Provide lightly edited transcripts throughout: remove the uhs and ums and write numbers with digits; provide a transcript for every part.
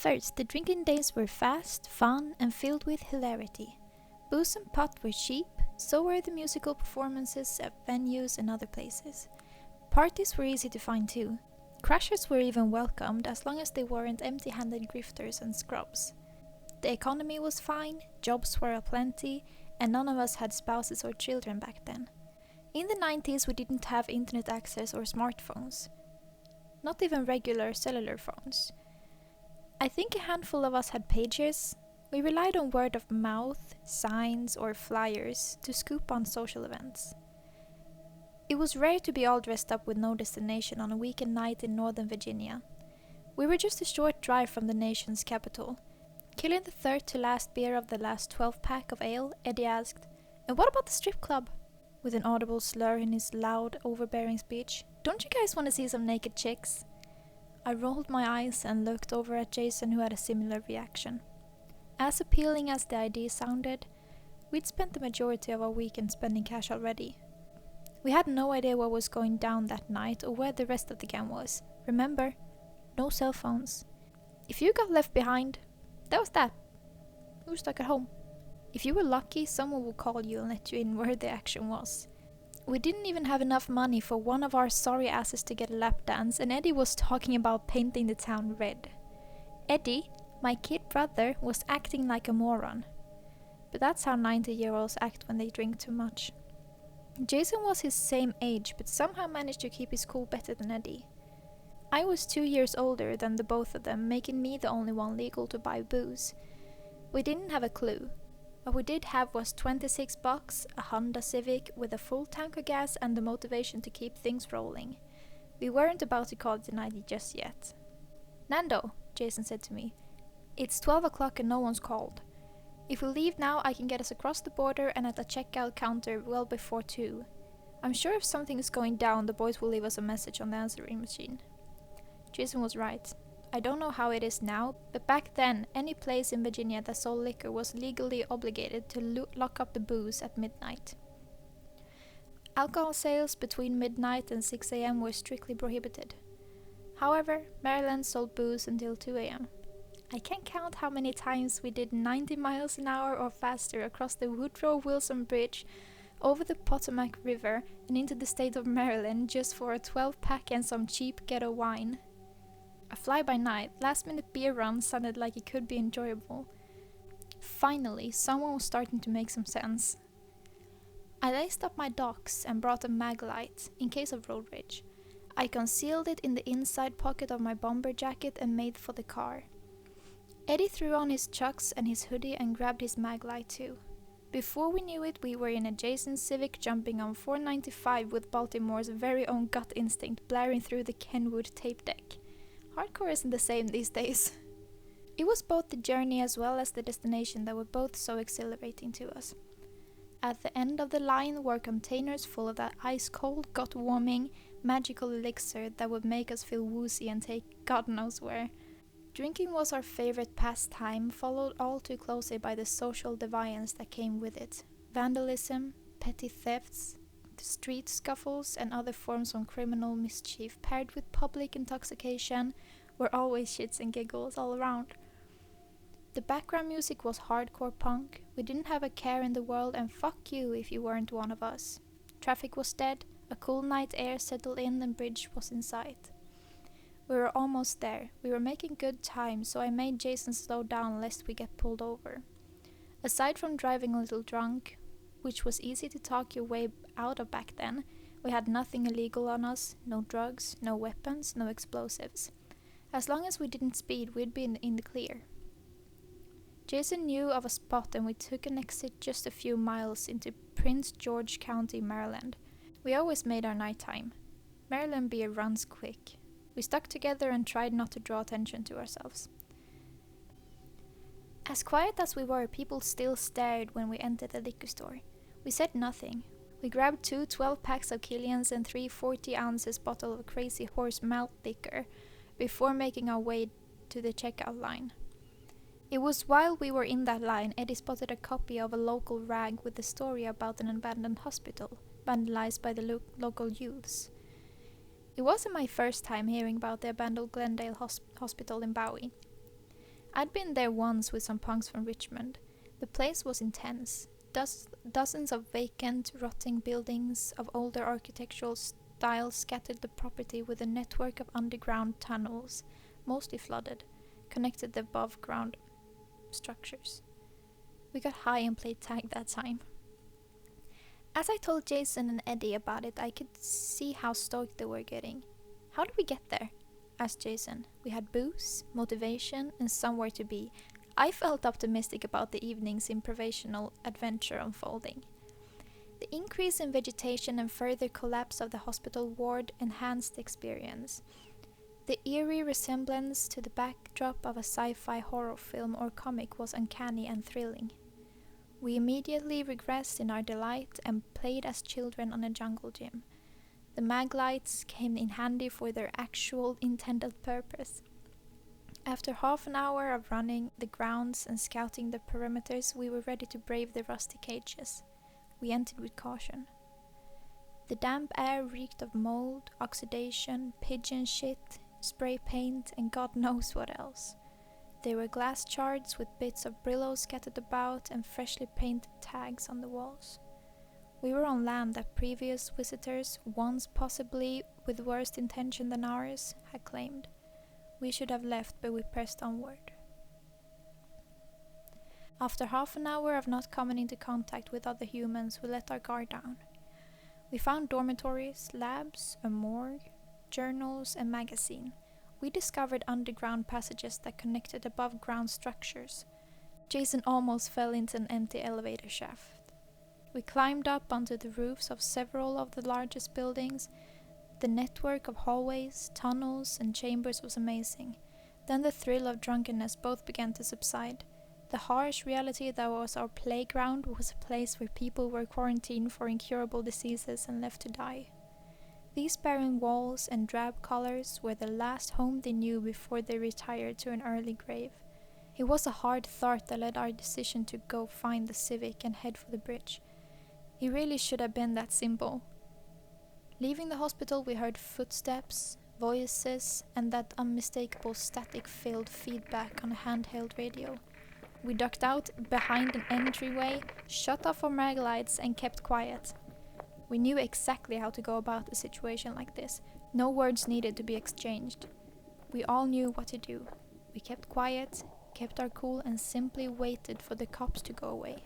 first, the drinking days were fast, fun, and filled with hilarity. Booze and pot were cheap, so were the musical performances at venues and other places. Parties were easy to find too. Crashers were even welcomed as long as they weren't empty-handed grifters and scrubs. The economy was fine, jobs were aplenty, and none of us had spouses or children back then. In the 90s we didn't have internet access or smartphones. Not even regular cellular phones. I think a handful of us had pagers. We relied on word of mouth, signs, or flyers to scoop on social events. It was rare to be all dressed up with no destination on a weekend night in Northern Virginia. We were just a short drive from the nation's capital. Killing the third to last beer of the last 12-pack of ale, Eddie asked, "And what about the strip club?" With an audible slur in his loud, overbearing speech. "Don't you guys want to see some naked chicks?" I rolled my eyes and looked over at Jason, who had a similar reaction. As appealing as the idea sounded, we'd spent the majority of our weekend spending cash already. We had no idea what was going down that night or where the rest of the gang was. Remember, no cell phones. If you got left behind, that was that. You were stuck at home. If you were lucky, someone would call you and let you in where the action was. We didn't even have enough money for one of our sorry asses to get a lap dance, and Eddie was talking about painting the town red. Eddie, my kid brother, was acting like a moron. But that's how 90-year-olds act when they drink too much. Jason was his same age, but somehow managed to keep his cool better than Eddie. I was 2 years older than the both of them, making me the only one legal to buy booze. We didn't have a clue. What we did have was $26, a Honda Civic with a full tank of gas and the motivation to keep things rolling. We weren't about to call it a night just yet. "Nando," Jason said to me, "it's 12 o'clock and no one's called. If we leave now, I can get us across the border and at the checkout counter well before 2. I'm sure if something is going down, the boys will leave us a message on the answering machine." Jason was right. I don't know how it is now, but back then, any place in Virginia that sold liquor was legally obligated to lock up the booze at midnight. Alcohol sales between midnight and 6 a.m. were strictly prohibited. However, Maryland sold booze until 2 a.m. I can't count how many times we did 90 miles an hour or faster across the Woodrow Wilson Bridge, over the Potomac River, and into the state of Maryland just for a 12-pack and some cheap ghetto wine. A fly-by-night, last-minute beer run sounded like it could be enjoyable. Finally, someone was starting to make some sense. I laced up my docks and brought a mag light, in case of road rage. I concealed it in the inside pocket of my bomber jacket and made for the car. Eddie threw on his chucks and his hoodie and grabbed his mag light too. Before we knew it, we were in a Jason Civic jumping on 495 with Baltimore's very own gut instinct blaring through the Kenwood tape deck. Hardcore isn't the same these days. It was both the journey as well as the destination that were both so exhilarating to us. At the end of the line were containers full of that ice-cold, gut-warming, magical elixir that would make us feel woozy and take God knows where. Drinking was our favorite pastime, followed all too closely by the social deviance that came with it. Vandalism, petty thefts, street scuffles, and other forms of criminal mischief paired with public intoxication were always shits and giggles all around. The background music was hardcore punk. We didn't have a care in the world, and fuck you if you weren't one of us. Traffic was dead, a cool night air settled in, and bridge was in sight. We were almost there. We were making good time, so I made Jason slow down lest we get pulled over. Aside from driving a little drunk, which was easy to talk your way out of back then, we had nothing illegal on us, no drugs, no weapons, no explosives. As long as we didn't speed, we'd be in the clear. Jason knew of a spot and we took an exit just a few miles into Prince George County, Maryland. We always made our nighttime. Maryland beer runs quick. We stuck together and tried not to draw attention to ourselves. As quiet as we were, people still stared when we entered the liquor store. We said nothing. We grabbed 2 12-packs of Killian's and 3 40-ounces bottle of Crazy Horse malt liquor before making our way to the checkout line. It was while we were in that line Eddie spotted a copy of a local rag with a story about an abandoned hospital, vandalized by the local youths. It wasn't my first time hearing about the abandoned Glendale hospital in Bowie. I'd been there once with some punks from Richmond. The place was intense. Dozens of vacant, rotting buildings of older architectural style scattered the property with a network of underground tunnels, mostly flooded, connected the above-ground structures. We got high and played tag that time. As I told Jason and Eddie about it, I could see how stoked they were getting. "How did we get there?" asked Jason. "We had booze, motivation, and somewhere to be." I felt optimistic about the evening's improvisational adventure unfolding. The increase in vegetation and further collapse of the hospital ward enhanced the experience. The eerie resemblance to the backdrop of a sci-fi horror film or comic was uncanny and thrilling. We immediately regressed in our delight and played as children on a jungle gym. The mag lights came in handy for their actual intended purpose. After half an hour of running the grounds and scouting the perimeters, we were ready to brave the rusty cages. We entered with caution. The damp air reeked of mold, oxidation, pigeon shit, spray paint, and God knows what else. There were glass shards with bits of Brillo scattered about and freshly painted tags on the walls. We were on land that previous visitors, once possibly with worse intention than ours, had claimed. We should have left, but we pressed onward. After half an hour of not coming into contact with other humans, we let our guard down. We found dormitories, labs, a morgue, journals, and magazine. We discovered underground passages that connected above-ground structures. Jason almost fell into an empty elevator shaft. We climbed up onto the roofs of several of the largest buildings. The network of hallways, tunnels, and chambers was amazing. Then the thrill of drunkenness both began to subside. The harsh reality that was our playground was a place where people were quarantined for incurable diseases and left to die. These barren walls and drab colors were the last home they knew before they retired to an early grave. It was a hard thought that led our decision to go find the Civic and head for the bridge. It really should have been that simple. Leaving the hospital, we heard footsteps, voices, and that unmistakable static-filled feedback on a handheld radio. We ducked out behind an entryway, shut off our mag lights, and kept quiet. We knew exactly how to go about a situation like this. No words needed to be exchanged. We all knew what to do. We kept quiet, kept our cool, and simply waited for the cops to go away.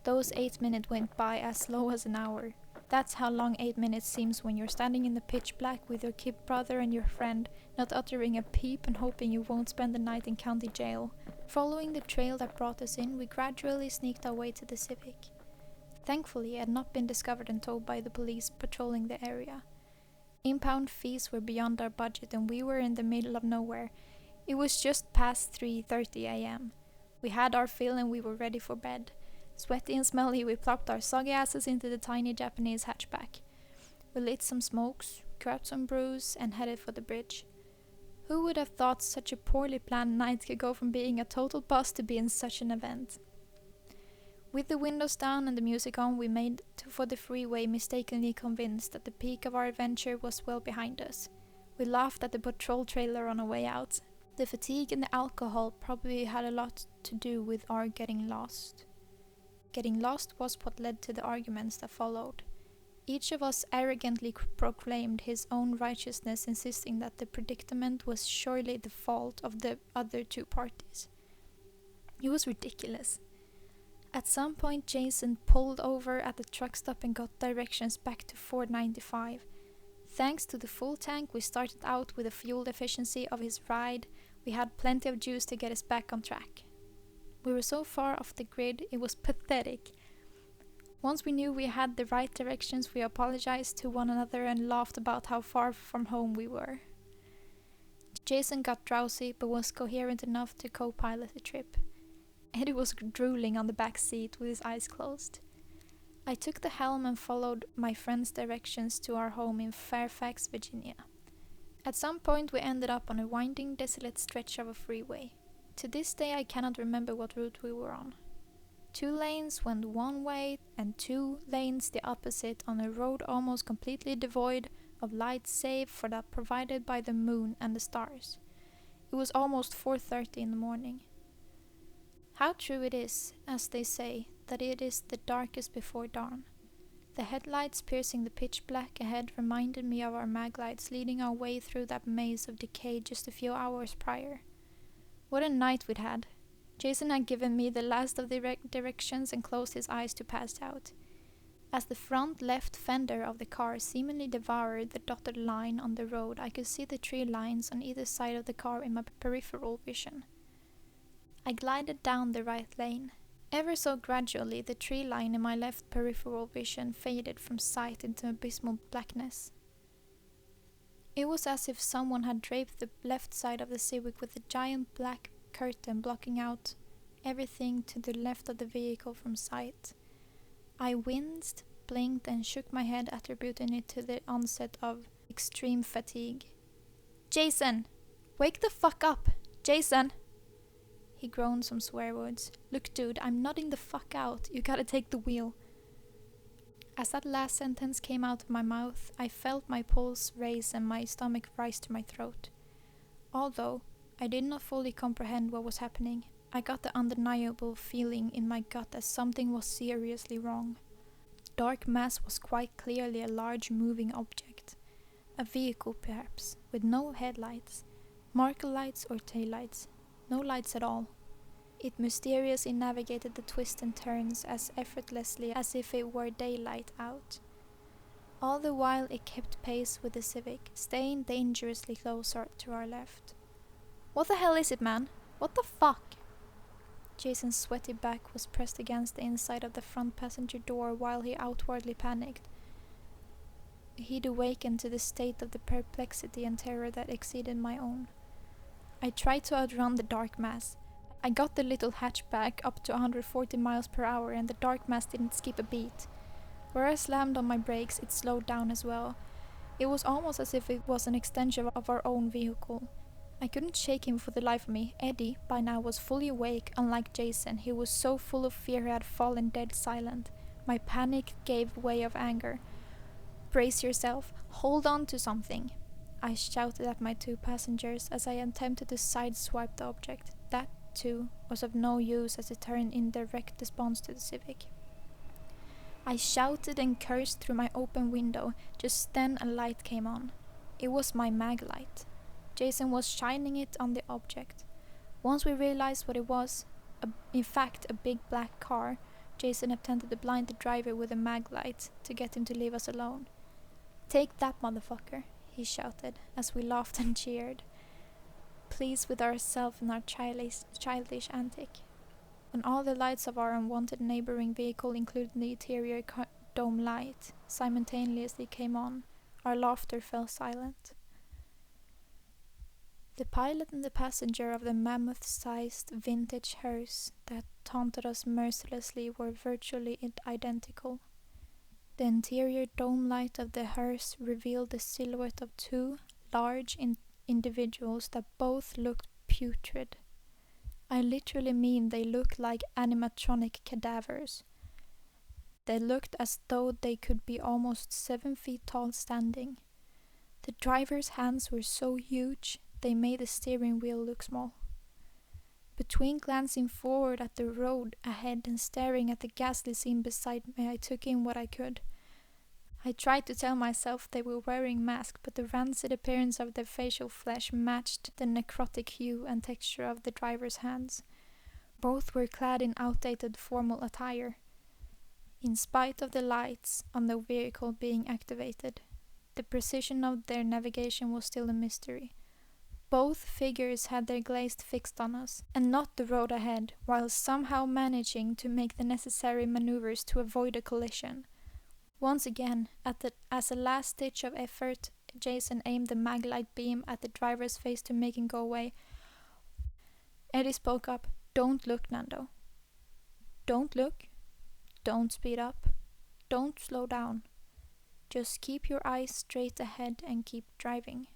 Those 8 minutes went by as slow as an hour. That's how long 8 minutes seems when you're standing in the pitch black with your kid brother and your friend, not uttering a peep and hoping you won't spend the night in county jail. Following the trail that brought us in, we gradually sneaked our way to the Civic. Thankfully, it had not been discovered and towed by the police patrolling the area. Impound fees were beyond our budget and we were in the middle of nowhere. It was just past 3:30 a.m. We had our fill and we were ready for bed. Sweaty and smelly, we plopped our soggy asses into the tiny Japanese hatchback. We lit some smokes, grabbed some brews, and headed for the bridge. Who would have thought such a poorly planned night could go from being a total bust to being such an event? With the windows down and the music on, we made for the freeway, mistakenly convinced that the peak of our adventure was well behind us. We laughed at the patrol trailer on our way out. The fatigue and the alcohol probably had a lot to do with our getting lost. Getting lost was what led to the arguments that followed. Each of us arrogantly proclaimed his own righteousness, insisting that the predicament was surely the fault of the other two parties. It was ridiculous. At some point, Jason pulled over at the truck stop and got directions back to Ford 95. Thanks to the full tank we started out with the fuel efficiency of his ride, we had plenty of juice to get us back on track. We were so far off the grid, it was pathetic. Once we knew we had the right directions, we apologized to one another and laughed about how far from home we were. Jason got drowsy but was coherent enough to co-pilot the trip. Eddie was drooling on the back seat with his eyes closed. I took the helm and followed my friend's directions to our home in Fairfax, Virginia. At some point we ended up on a winding, desolate stretch of a freeway. To this day I cannot remember what route we were on. 2 lanes went one way and 2 lanes the opposite on a road almost completely devoid of light save for that provided by the moon and the stars. It was almost 4:30 in the morning. How true it is, as they say, that it is the darkest before dawn. The headlights piercing the pitch black ahead reminded me of our maglights leading our way through that maze of decay just a few hours prior. What a night we'd had. Jason had given me the last of the directions and closed his eyes to pass out. As the front left fender of the car seemingly devoured the dotted line on the road, I could see the tree lines on either side of the car in my peripheral vision. I glided down the right lane. Ever so gradually, the tree line in my left peripheral vision faded from sight into abysmal blackness. It was as if someone had draped the left side of the Civic with a giant black curtain blocking out everything to the left of the vehicle from sight. I winced, blinked, and shook my head, attributing it to the onset of extreme fatigue. "Jason! Wake the fuck up! Jason!" He groaned some swear words. "Look, dude, I'm nodding the fuck out. You gotta take the wheel." As that last sentence came out of my mouth, I felt my pulse raise and my stomach rise to my throat. Although I did not fully comprehend what was happening, I got the undeniable feeling in my gut that something was seriously wrong. Dark mass was quite clearly a large moving object. A vehicle perhaps, with no headlights, marker lights or taillights, no lights at all. It mysteriously navigated the twists and turns as effortlessly as if it were daylight out. All the while it kept pace with the Civic, staying dangerously closer to our left. "What the hell is it, man? What the fuck?" Jason's sweaty back was pressed against the inside of the front passenger door while he outwardly panicked. He'd awakened to the state of the perplexity and terror that exceeded my own. I tried to outrun the dark mass. I got the little hatchback up to 140 miles per hour and the dark mass didn't skip a beat. Where I slammed on my brakes, it slowed down as well. It was almost as if it was an extension of our own vehicle. I couldn't shake him for the life of me. Eddie, by now, was fully awake. Unlike Jason, he was so full of fear he had fallen dead silent. My panic gave way of anger. "Brace yourself. Hold on to something," I shouted at my two passengers as I attempted to sideswipe the object. That, too, was of no use as it turned in direct response to the Civic. I shouted and cursed through my open window. Just then a light came on. It was my mag light. Jason was shining it on the object. Once we realized what it was, in fact a big black car, Jason attempted to blind the driver with a mag light to get him to leave us alone. "Take that, motherfucker," he shouted as we laughed and cheered, pleased with ourselves and our childish antic. When all the lights of our unwanted neighboring vehicle, including the interior dome light, simultaneously came on, our laughter fell silent. The pilot and the passenger of the mammoth-sized vintage hearse that taunted us mercilessly were virtually identical. The interior dome light of the hearse revealed the silhouette of two large individuals that both looked putrid. I literally mean they looked like animatronic cadavers. They looked as though they could be almost 7 feet tall standing. The driver's hands were so huge they made the steering wheel look small. Between glancing forward at the road ahead and staring at the ghastly scene beside me, I took in what I could. I tried to tell myself they were wearing masks, but the rancid appearance of their facial flesh matched the necrotic hue and texture of the driver's hands. Both were clad in outdated formal attire. In spite of the lights on the vehicle being activated, the precision of their navigation was still a mystery. Both figures had their gaze fixed on us, and not the road ahead, while somehow managing to make the necessary maneuvers to avoid a collision. Once again, as a last ditch of effort, Jason aimed the maglite beam at the driver's face to make him go away. Eddie spoke up. "Don't look, Nando. Don't look. Don't speed up. Don't slow down. Just keep your eyes straight ahead and keep driving."